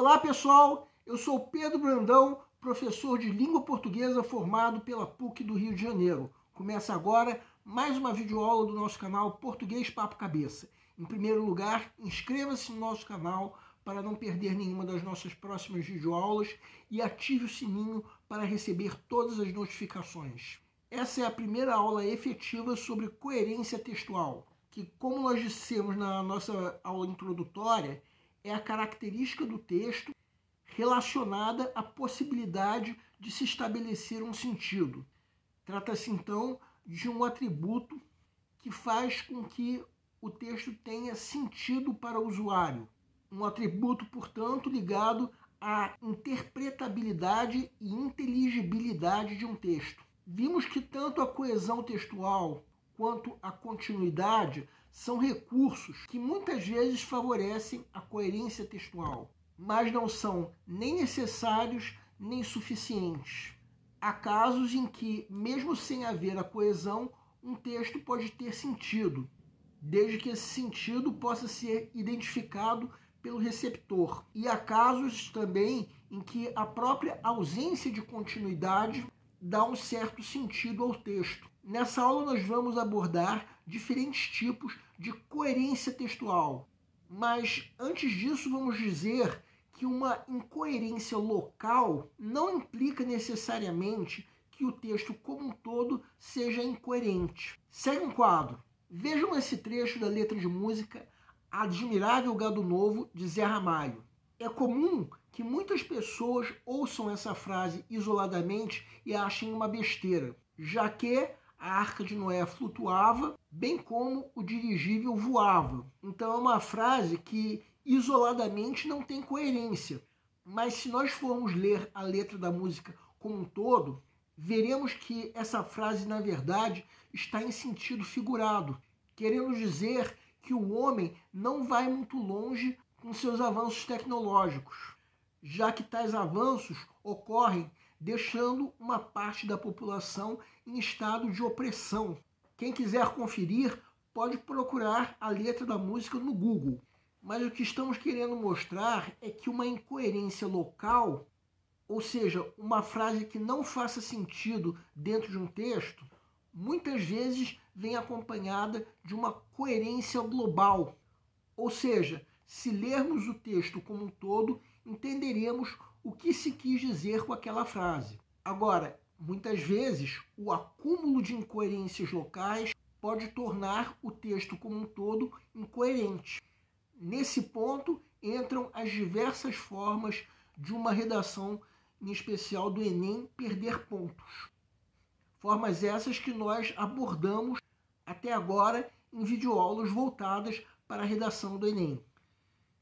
Olá pessoal, eu sou Pedro Brandão, professor de língua portuguesa formado pela PUC do Rio de Janeiro. Começa agora mais uma videoaula do nosso canal Português Papo Cabeça. Em primeiro lugar, inscreva-se no nosso canal para não perder nenhuma das nossas próximas videoaulas e ative o sininho para receber todas as notificações. Essa é a primeira aula efetiva sobre coerência textual, que, como nós dissemos na nossa aula introdutória, é a característica do texto relacionada à possibilidade de se estabelecer um sentido. Trata-se, então, de um atributo que faz com que o texto tenha sentido para o usuário. Um atributo, portanto, ligado à interpretabilidade e inteligibilidade de um texto. Vimos que tanto a coesão textual quanto a continuidade são recursos que muitas vezes favorecem a coerência textual, mas não são nem necessários nem suficientes. Há casos em que, mesmo sem haver a coesão, um texto pode ter sentido, desde que esse sentido possa ser identificado pelo receptor. E há casos também em que a própria ausência de continuidade dá um certo sentido ao texto. Nessa aula nós vamos abordar diferentes tipos de coerência textual. Mas antes disso vamos dizer que uma incoerência local não implica necessariamente que o texto como um todo seja incoerente. Segue um quadro. Vejam esse trecho da letra de música Admirável Gado Novo, de Zé Ramalho. É comum que muitas pessoas ouçam essa frase isoladamente e achem uma besteira, já que a Arca de Noé flutuava, bem como o dirigível voava. Então é uma frase que isoladamente não tem coerência. Mas se nós formos ler a letra da música como um todo, veremos que essa frase, na verdade, está em sentido figurado, querendo dizer que o homem não vai muito longe com seus avanços tecnológicos, já que tais avanços ocorrem deixando uma parte da população em estado de opressão. Quem quiser conferir pode procurar a letra da música no Google. Mas o que estamos querendo mostrar é que uma incoerência local, ou seja, uma frase que não faça sentido dentro de um texto, muitas vezes vem acompanhada de uma coerência global. Ou seja, se lermos o texto como um todo, entenderemos o que se quis dizer com aquela frase. Agora, muitas vezes, o acúmulo de incoerências locais pode tornar o texto como um todo incoerente. Nesse ponto, entram as diversas formas de uma redação, em especial do Enem, perder pontos. Formas essas que nós abordamos até agora em videoaulas voltadas para a redação do Enem.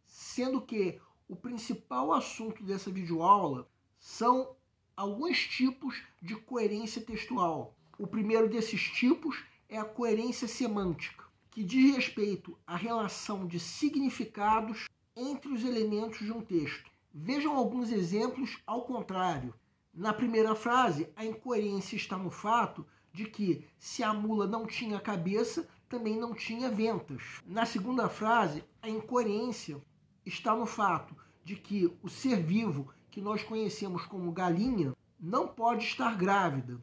Sendo que o principal assunto dessa videoaula são alguns tipos de coerência textual. O primeiro desses tipos é a coerência semântica, que diz respeito à relação de significados entre os elementos de um texto. Vejam alguns exemplos ao contrário. Na primeira frase, a incoerência está no fato de que, se a mula não tinha cabeça, também não tinha ventas. Na segunda frase, a incoerência está no fato de que o ser vivo, que nós conhecemos como galinha, não pode estar grávida,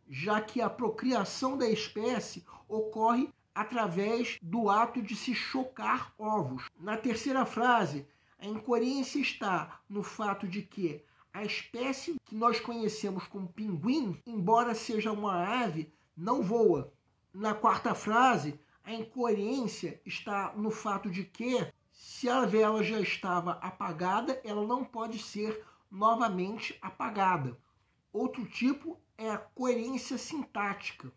já que a procriação da espécie ocorre através do ato de se chocar ovos. Na terceira frase, a incoerência está no fato de que a espécie que nós conhecemos como pinguim, embora seja uma ave, não voa. Na quarta frase, a incoerência está no fato de que, se a vela já estava apagada, ela não pode ser novamente apagada. Outro tipo é a coerência sintática,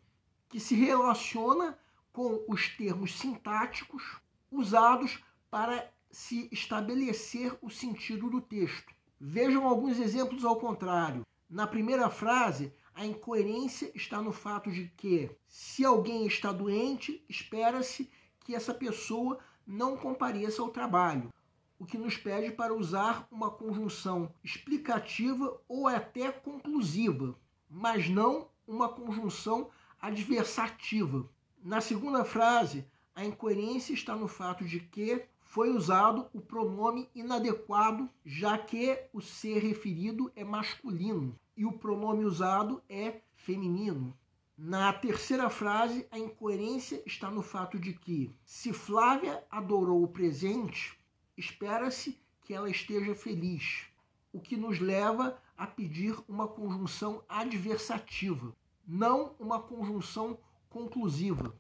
que se relaciona com os termos sintáticos usados para se estabelecer o sentido do texto. Vejam alguns exemplos ao contrário. Na primeira frase, a incoerência está no fato de que, se alguém está doente, espera-se que essa pessoa não compareça ao trabalho, o que nos pede para usar uma conjunção explicativa ou até conclusiva, mas não uma conjunção adversativa. Na segunda frase, a incoerência está no fato de que foi usado o pronome inadequado, já que o ser referido é masculino e o pronome usado é feminino. Na terceira frase, a incoerência está no fato de que, se Flávia adorou o presente, espera-se que ela esteja feliz, o que nos leva a pedir uma conjunção adversativa, não uma conjunção conclusiva.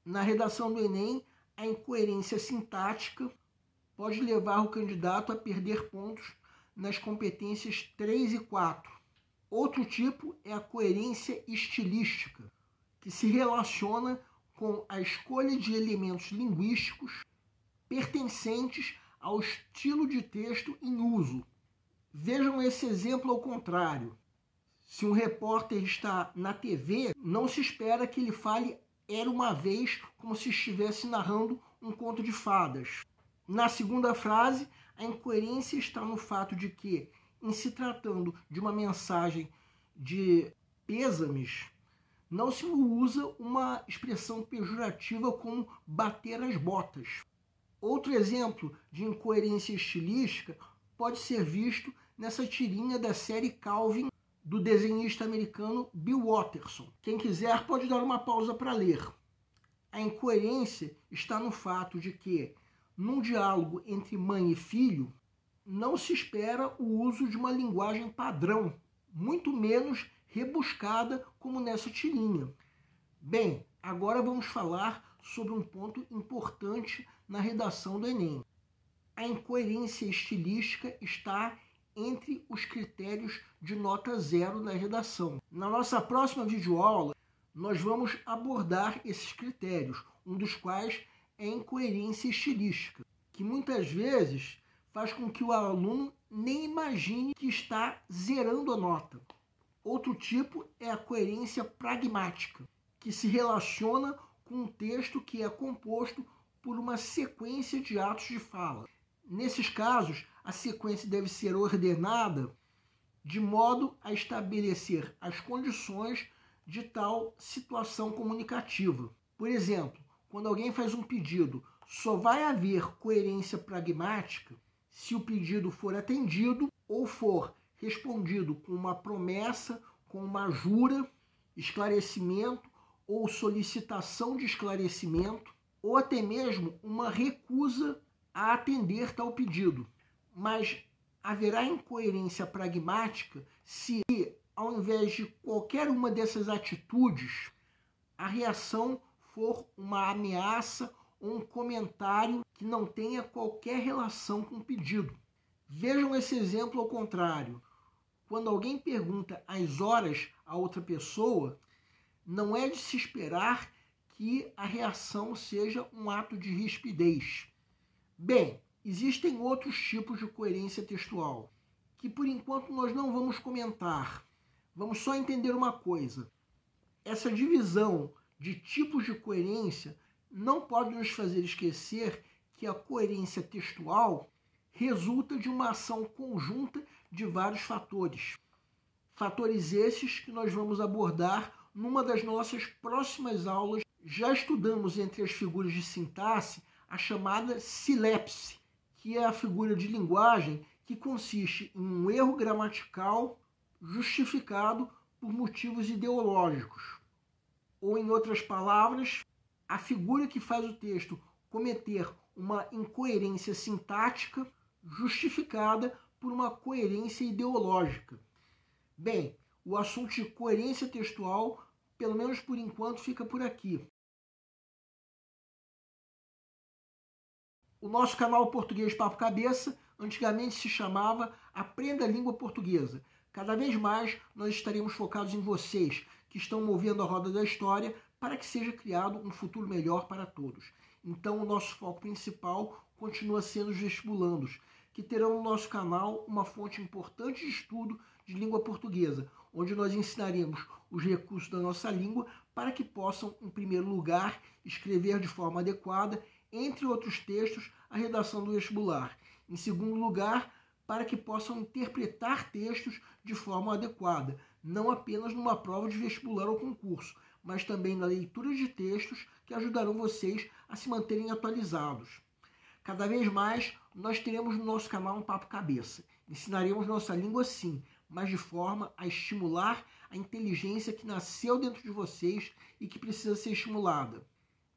Na redação do Enem, a incoerência sintática pode levar o candidato a perder pontos nas competências 3 e 4. Outro tipo é a coerência estilística, que se relaciona com a escolha de elementos linguísticos pertencentes ao estilo de texto em uso. Vejam esse exemplo ao contrário. Se um repórter está na TV, não se espera que ele fale "era uma vez", como se estivesse narrando um conto de fadas. Na segunda frase, a incoerência está no fato de que, em se tratando de uma mensagem de pêsames, não se usa uma expressão pejorativa como "bater as botas". Outro exemplo de incoerência estilística pode ser visto nessa tirinha da série Calvin, do desenhista americano Bill Watterson. Quem quiser pode dar uma pausa para ler. A incoerência está no fato de que, num diálogo entre mãe e filho, não se espera o uso de uma linguagem padrão, muito menos rebuscada como nessa tirinha. Bem, agora vamos falar sobre um ponto importante na redação do Enem. A incoerência estilística está entre os critérios de nota 0 na redação. Na nossa próxima videoaula, nós vamos abordar esses critérios, um dos quais é a incoerência estilística, que muitas vezes faz com que o aluno nem imagine que está zerando a nota. Outro tipo é a coerência pragmática, que se relaciona com um texto que é composto por uma sequência de atos de fala. Nesses casos, a sequência deve ser ordenada de modo a estabelecer as condições de tal situação comunicativa. Por exemplo, quando alguém faz um pedido, só vai haver coerência pragmática se o pedido for atendido ou for respondido com uma promessa, com uma jura, esclarecimento ou solicitação de esclarecimento, ou até mesmo uma recusa a atender tal pedido. Mas haverá incoerência pragmática se, ao invés de qualquer uma dessas atitudes, a reação for uma ameaça ou um comentário que não tenha qualquer relação com o pedido. Vejam esse exemplo ao contrário. Quando alguém pergunta as horas a outra pessoa, não é de se esperar que a reação seja um ato de rispidez. Bem, existem outros tipos de coerência textual, que por enquanto nós não vamos comentar. Vamos só entender uma coisa. Essa divisão de tipos de coerência não pode nos fazer esquecer que a coerência textual resulta de uma ação conjunta de vários fatores. Fatores esses que nós vamos abordar numa das nossas próximas aulas. Já estudamos entre as figuras de sintaxe a chamada silepse, que é a figura de linguagem que consiste em um erro gramatical justificado por motivos ideológicos. Ou, em outras palavras, a figura que faz o texto cometer uma incoerência sintática justificada por uma coerência ideológica. Bem, o assunto de coerência textual, pelo menos por enquanto, fica por aqui. O nosso canal Português Papo Cabeça antigamente se chamava Aprenda a Língua Portuguesa. Cada vez mais nós estaremos focados em vocês, que estão movendo a roda da história para que seja criado um futuro melhor para todos. Então, o nosso foco principal continua sendo os vestibulandos, que terão no nosso canal uma fonte importante de estudo de língua portuguesa, onde nós ensinaremos os recursos da nossa língua para que possam, em primeiro lugar, escrever de forma adequada, entre outros textos, a redação do vestibular. Em segundo lugar, para que possam interpretar textos de forma adequada, não apenas numa prova de vestibular ou concurso, mas também na leitura de textos que ajudarão vocês a se manterem atualizados. Cada vez mais, nós teremos no nosso canal um Papo Cabeça. Ensinaremos nossa língua sim, mas de forma a estimular a inteligência que nasceu dentro de vocês e que precisa ser estimulada.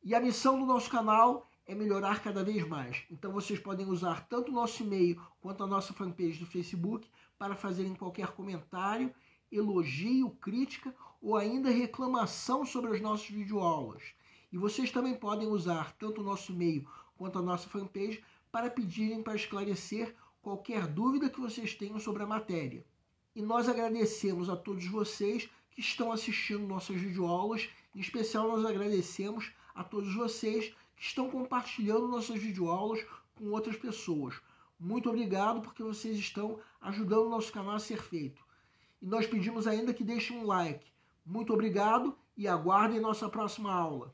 E a missão do nosso canal é melhorar cada vez mais. Então vocês podem usar tanto o nosso e-mail quanto a nossa fanpage do Facebook para fazerem qualquer comentário, elogio, crítica ou ainda reclamação sobre as nossas videoaulas. E vocês também podem usar tanto o nosso e-mail quanto a nossa fanpage para pedirem para esclarecer qualquer dúvida que vocês tenham sobre a matéria. E nós agradecemos a todos vocês que estão assistindo nossas videoaulas. Em especial, nós agradecemos a todos vocês que estão compartilhando nossas videoaulas com outras pessoas. Muito obrigado, porque vocês estão ajudando o nosso canal a ser feito. E nós pedimos ainda que deixem um like. Muito obrigado e aguardem nossa próxima aula.